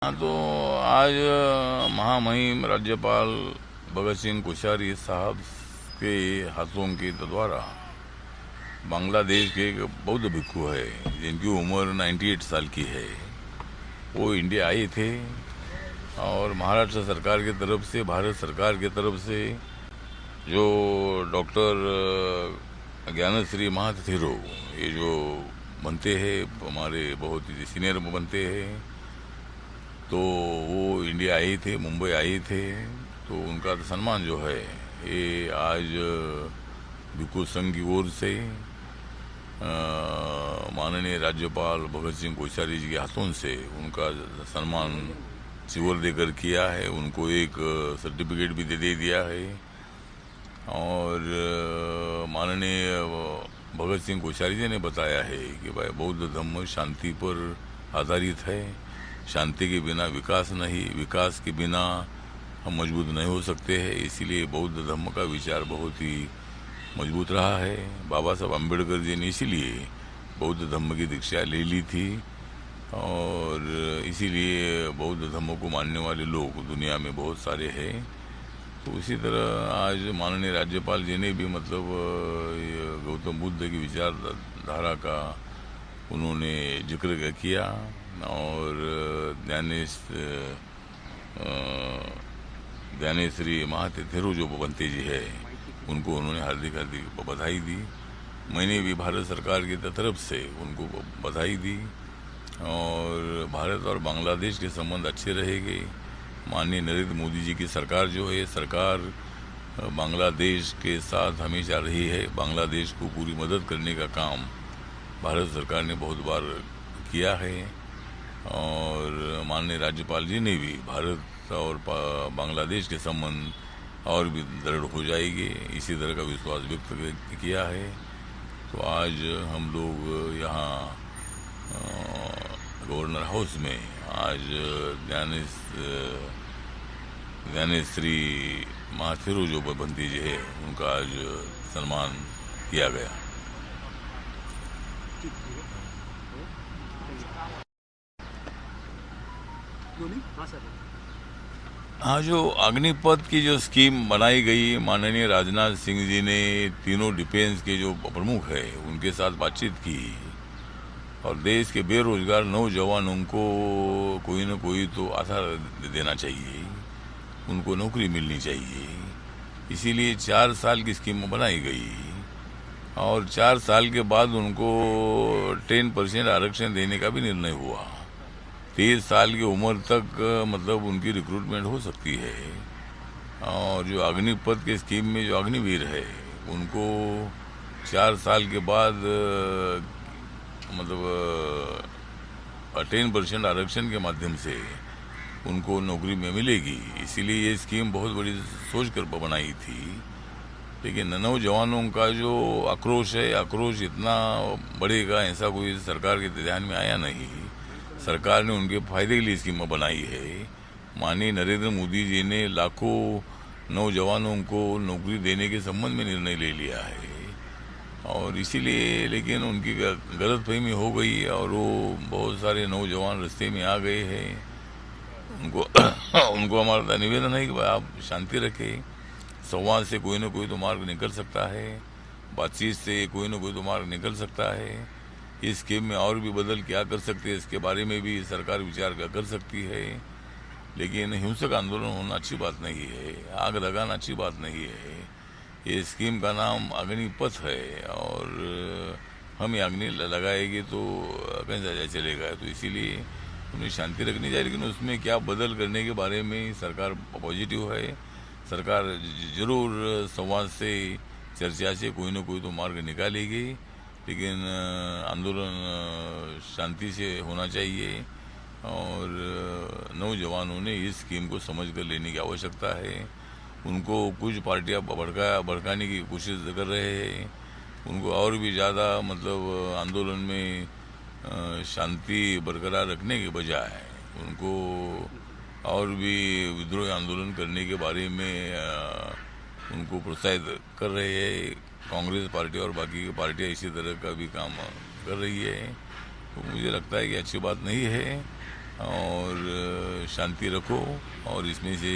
हाँ, तो आज महामहिम राज्यपाल भगत सिंह कोश्यारी साहब के हाथों के द्वारा बांग्लादेश के एक बौद्ध भिक्खु है जिनकी उम्र 98 साल की है, वो इंडिया आए थे और महाराष्ट्र सरकार की तरफ से, भारत सरकार की तरफ से जो डॉक्टर ज्ञानश्री महाथिरो ये जो बनते हैं, हमारे बहुत ही सीनियर बनते हैं, तो वो इंडिया आए थे, मुंबई आए थे। तो उनका सम्मान जो है ये आज भिक्खु संघ की ओर से माननीय राज्यपाल भगत सिंह कोश्यारी जी के हाथों से उनका सम्मान चिवर देकर किया है। उनको एक सर्टिफिकेट भी दे दिया है और माननीय भगत सिंह कोश्यारी जी ने बताया है कि भाई बौद्ध धर्म शांति पर आधारित है, शांति के बिना विकास नहीं, विकास के बिना हम मजबूत नहीं हो सकते हैं। इसीलिए बौद्ध धर्म का विचार बहुत ही मजबूत रहा है। बाबा साहब अम्बेडकर जी ने इसीलिए बौद्ध धर्म की दीक्षा ले ली थी और इसीलिए बौद्ध धर्म को मानने वाले लोग दुनिया में बहुत सारे हैं। तो उसी तरह आज माननीय राज्यपाल जी ने भी मतलब गौतम बुद्ध की विचारधारा का उन्होंने जिक्र किया और ज्ञानेश्वरी महाथिरो जो बनते जी है उनको उन्होंने हार्दिक बधाई दी। मैंने भी भारत सरकार की तरफ से उनको बधाई दी और भारत और बांग्लादेश के संबंध अच्छे रहेंगे। माननीय नरेंद्र मोदी जी की सरकार जो है, सरकार बांग्लादेश के साथ हमेशा रही है। बांग्लादेश को पूरी मदद करने का काम भारत सरकार ने बहुत बार किया है और माननीय राज्यपाल जी ने भी भारत और बांग्लादेश के संबंध और भी दृढ़ हो जाएंगे, इसी तरह का विश्वास व्यक्त किया है। तो आज हम लोग यहाँ गवर्नर हाउस में आज ज्ञानेश्वरी महाथिरो जो बनती जी है उनका आज सम्मान किया गया। हाँ, जो अग्निपथ की जो स्कीम बनाई गई, माननीय राजनाथ सिंह जी ने तीनों डिफेंस के जो प्रमुख है उनके साथ बातचीत की और देश के बेरोजगार नौजवानों को कोई न कोई तो आधार देना चाहिए, उनको नौकरी मिलनी चाहिए। इसीलिए 4 साल की स्कीम बनाई गई और 4 साल के बाद उनको 10% आरक्षण देने का भी निर्णय हुआ। 30 साल की उम्र तक मतलब उनकी रिक्रूटमेंट हो सकती है और जो अग्निपथ के स्कीम में जो अग्निवीर है उनको 4 साल के बाद मतलब 10% आरक्षण के माध्यम से उनको नौकरी में मिलेगी। इसीलिए ये स्कीम बहुत बड़ी सोच कर बनाई थी, लेकिन नौजवानों का जो आक्रोश है, आक्रोश इतना बढ़ेगा ऐसा कोई सरकार के ध्यान में आया नहीं। सरकार ने उनके फायदे के लिए स्कीम बनाई है। माननीय नरेंद्र मोदी जी ने लाखों नौजवानों को नौकरी देने के संबंध में निर्णय ले लिया है और इसीलिए लेकिन उनकी गलतफहमी हो गई और वो बहुत सारे नौजवान रास्ते में आ गए हैं। उनको हमारा निवेदन है कि आप शांति रखें, संवाद से कोई ना कोई तो मार्ग निकल सकता है, बातचीत से कोई ना कोई तो मार्ग निकल सकता है। इस स्कीम में और भी बदल क्या कर सकते हैं इसके बारे में भी सरकार विचार कर सकती है, लेकिन हिंसक आंदोलन होना अच्छी बात नहीं है, आग लगाना अच्छी बात नहीं है। ये स्कीम का नाम अग्निपथ है और हम ये अग्नि लगाएंगे तो कैसा चलेगा। तो इसीलिए उन्हें शांति रखनी चाहिए, लेकिन उसमें क्या बदल करने के बारे में सरकार पॉजिटिव है। सरकार जरूर संवाद से, चर्चा से कोई ना कोई तो मार्ग निकालेगी, लेकिन आंदोलन शांति से होना चाहिए और नौजवानों ने इस स्कीम को समझ कर लेने की आवश्यकता है। उनको कुछ पार्टियां भड़काने की कोशिश कर रहे हैं, उनको और भी ज़्यादा मतलब आंदोलन में शांति बरकरार रखने के बजाय उनको और भी विद्रोह आंदोलन करने के बारे में उनको प्रोत्साहित कर रहे हैं। कांग्रेस पार्टी और बाकी की पार्टियां इसी तरह का भी काम कर रही है, तो मुझे लगता है कि अच्छी बात नहीं है और शांति रखो और इसमें से